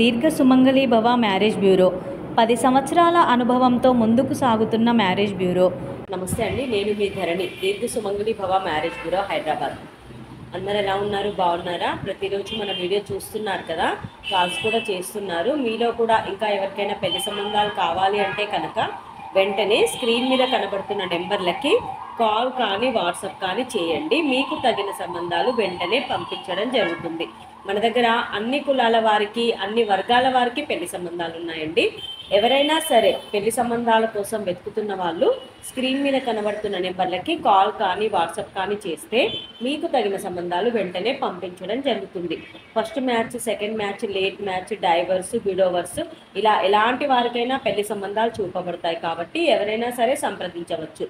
దీర్ఘ సుమంగళి భవ marriage bureau 10 సంవత్సరాల అనుభవంతో ముందుకు సాగుతున్న మ్యారేజ్ బ్యూరో. నమస్తే అండి, నేను మీ ధరణి. దీర్ఘ సుమంగళి భవ మ్యారేజ్ బ్యూరో, హైదరాబాద్. అందరు ఎలా ఉన్నారు? బాగున్నారా? ప్రతిరోజు మన వీడియో చూస్తున్నారు కదా, కాల్స్ కూడా చేస్తున్నారు. మీలో కూడా ఇంకా ఎవరికైనా పెళ్లి సంబంధాలు కావాలి అంటే కనుక వెంటనే స్క్రీన్ మీద కనబడుతున్న నెంబర్లకి కాల్ కానీ వాట్సాప్ కానీ చేయండి. మీకు తగిన సంబంధాలు వెంటనే పంపించడం జరుగుతుంది. మన దగ్గర అన్ని కులాల వారికి, అన్ని వర్గాల వారికి పెళ్లి సంబంధాలు ఉన్నాయండి. ఎవరైనా సరే పెళ్లి సంబంధాల కోసం వెతుకుతున్న వాళ్ళు స్క్రీన్ మీద కనబడుతున్న నెంబర్లకి కాల్ కానీ వాట్సాప్ కానీ చేస్తే మీకు తగిన సంబంధాలు వెంటనే పంపించడం జరుగుతుంది. First match, second match, late match, divorce, widowers, ఇలా ఎలాంటి వారికైనా పెళ్లి సంబంధాలు చూపబడతాయి. కాబట్టి ఎవరైనా సరే సంప్రదించవచ్చు.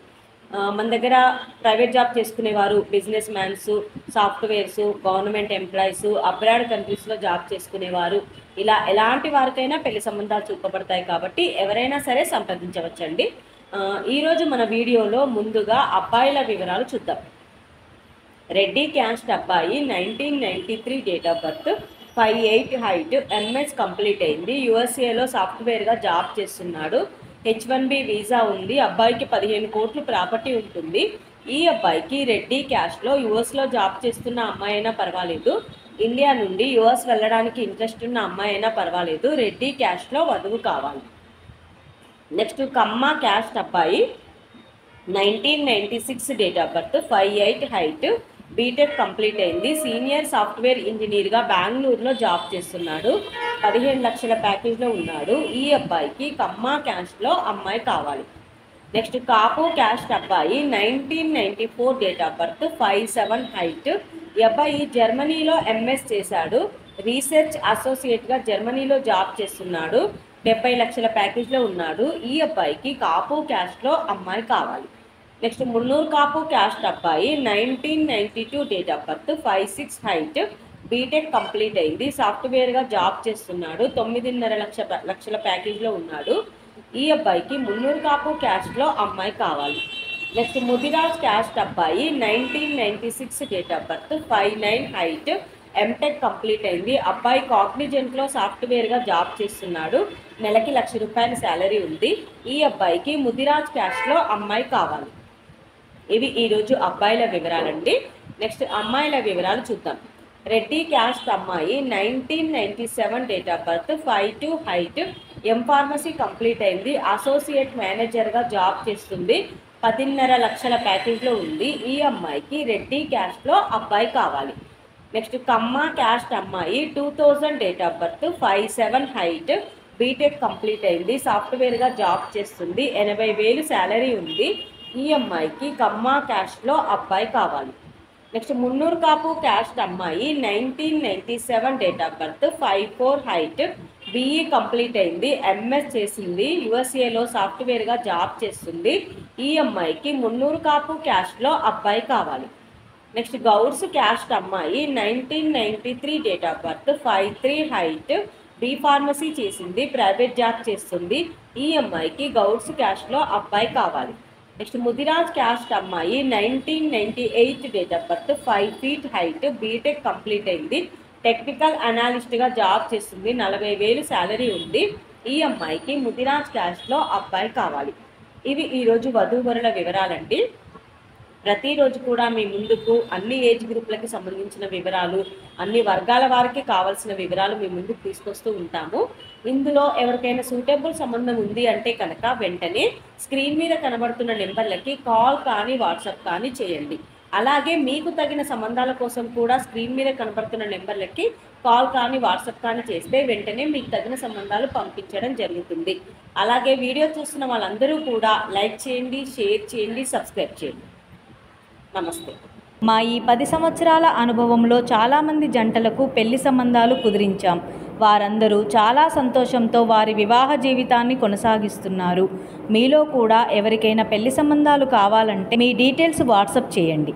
మన దగ్గర ప్రైవేట్ జాబ్ చేసుకునేవారు, business mans, softwares, government employees, abroad కంట్రీస్లో జాబ్ చేసుకునేవారు, ఇలా ఎలాంటి వారికైనా పెళ్లి సంబంధాలు చూపబడతాయి. కాబట్టి ఎవరైనా సరే సంప్రదించవచ్చండి. ఈరోజు మన వీడియోలో ముందుగా అబ్బాయిల వివరాలు చూద్దాం. రెడ్డి క్యాస్ట్ అబ్బాయి, 1993 date of birth, 5'8" height, MS complete అయింది. యూఎస్ఏలో సాఫ్ట్వేర్గా జాబ్ చేస్తున్నాడు. H1B వీసా ఉంది. అబ్బాయికి 15 కోట్లు ప్రాపర్టీ ఉంటుంది. ఈ అబ్బాయికి రెడ్డి క్యాస్ట్లో యూఎస్లో జాబ్ చేస్తున్న అమ్మాయి అయినా పర్వాలేదు, ఇండియా నుండి యూఎస్ వెళ్ళడానికి ఇంట్రెస్ట్ ఉన్న అమ్మాయి అయినా పర్వాలేదు, రెడ్డి క్యాస్ట్లో వధువు కావాలి. నెక్స్ట్ కమ్మ క్యాస్ట్ అబ్బాయి, 1996 date of birth, 5'8" height, BTech complete అయింది. సీనియర్ సాఫ్ట్వేర్ ఇంజనీర్గా బెంగళూరులో జాబ్ చేస్తున్నాడు. 15 లక్షల ప్యాకేజ్లో ఉన్నాడు. ఈ అబ్బాయికి కమ్మ క్యాస్ట్లో అమ్మాయి కావాలి. నెక్స్ట్ కాపు క్యాస్ట్ అబ్బాయి, 1994 డేట్ ఆఫ్ బర్త్, 5'7" హైట్. ఈ అబ్బాయి జర్మనీలో ఎంఎస్ చేశాడు. రీసెర్చ్ అసోసియేట్గా జర్మనీలో జాబ్ చేస్తున్నాడు. 70 లక్షల ప్యాకేజ్లో ఉన్నాడు. ఈ అబ్బాయికి కాపు క్యాస్ట్లో అమ్మాయి కావాలి. నెక్స్ట్ మున్నూరు కాపు క్యాస్ట్ అబ్బాయి, 1992 date of birth, 5'6" height, BTech complete అయింది. సాఫ్ట్వేర్గా జాబ్ చేస్తున్నాడు. 9.5 లక్షల ప్యాకేజ్లో ఉన్నాడు. ఈ అబ్బాయికి మున్నూరు కాపు క్యాస్ట్లో అమ్మాయి కావాలి. నెక్స్ట్ ముదిరాజ్ క్యాస్ట్ అబ్బాయి, 1996 date of birth, 5'9" height, MTech complete అయింది. అబ్బాయి కాగ్నిజెంట్లో సాఫ్ట్వేర్గా జాబ్ చేస్తున్నాడు. నెలకి ₹1,00,000 శాలరీ ఉంది. ఈ అబ్బాయికి ముదిరాజ్ క్యాస్ట్లో అమ్మాయి కావాలి. ఇవి ఈరోజు అబ్బాయిల వివరాలండి. నెక్స్ట్ అమ్మాయిల వివరాలు చూద్దాం. రెడ్డి క్యాస్ట్ అమ్మాయి, 1997 date of birth, 5'2" height, pharmacy complete అయింది. అసోసియేట్ మేనేజర్గా జాబ్ చేస్తుంది. 10.5 లక్షల ప్యాకేజ్లో ఉంది. ఈ అమ్మాయికి రెడ్డి క్యాస్ట్లో అబ్బాయి కావాలి. నెక్స్ట్ కమ్మ క్యాస్ట్ అమ్మాయి, 2000 date of birth, 5'7" height, BTech complete అయింది. సాఫ్ట్వేర్గా జాబ్ చేస్తుంది. 80,000 శాలరీ ఉంది. ఈ అమ్మాయికి కమ్మ క్యాస్ట్లో అబ్బాయి కావాలి. నెక్స్ట్ మున్నూరు కాపు క్యాస్ట్ అమ్మాయి, 1997 date of birth, 5'4" height, BE complete అయింది. ఎంఎస్ చేసింది. యూఎస్ఏలో సాఫ్ట్వేర్గా జాబ్ చేస్తుంది. ఈ అమ్మాయికి మున్నూరు కాపు క్యాస్ట్లో అబ్బాయి కావాలి. నెక్స్ట్ గౌడ్స్ క్యాస్ట్ అమ్మాయి, 1993 date of birth, 5'3" height, B pharmacy చేసింది. ప్రైవేట్ జాబ్ చేస్తుంది. ఈ అమ్మాయికి గౌడ్స్ క్యాస్ట్లో అబ్బాయి కావాలి. నెక్స్ట్ ముదిరాజ్ క్యాస్ట్ అమ్మాయి, 1998 date of birth, 5 feet height, BTech complete అయింది. టెక్నికల్ అనాలిస్ట్గా జాబ్ చేస్తుంది. 40,000 శాలరీ ఉంది. ఈ అమ్మాయికి ముదిరాజ్ క్యాస్ట్లో అబ్బాయి కావాలి. ఇవి ఈరోజు వధూవరుల వివరాలండి. ప్రతిరోజు కూడా మీ ముందుకు అన్ని ఏజ్ గ్రూప్లకి సంబంధించిన వివరాలు, అన్ని వర్గాల వారికి కావాల్సిన వివరాలు మీ ముందుకు తీసుకొస్తూ ఉంటాము. ఇందులో ఎవరికైనా సూటబుల్ సంబంధం ఉంది అంటే కనుక వెంటనే స్క్రీన్ మీద కనబడుతున్న నెంబర్లకి కాల్ కానీ వాట్సాప్ కానీ చేయండి. అలాగే మీకు తగిన సంబంధాల కోసం కూడా స్క్రీన్ మీద కనబడుతున్న నెంబర్లకి కాల్ కానీ వాట్సాప్ కానీ చేస్తే వెంటనే మీకు తగిన సంబంధాలు పంపించడం జరుగుతుంది. అలాగే వీడియో చూస్తున్న వాళ్ళందరూ కూడా లైక్ చేయండి, షేర్ చేయండి, సబ్స్క్రైబ్ చేయండి. నమస్తే. మా ఈ 10 సంవత్సరాల అనుభవంలో చాలామంది జంటలకు పెళ్లి సంబంధాలు కుదిరించాం. వారందరూ చాలా సంతోషంతో వారి వివాహ జీవితాన్ని కొనసాగిస్తున్నారు. మీలో కూడా ఎవరికైనా పెళ్లి సంబంధాలు కావాలంటే మీ డీటెయిల్స్ వాట్సాప్ చేయండి.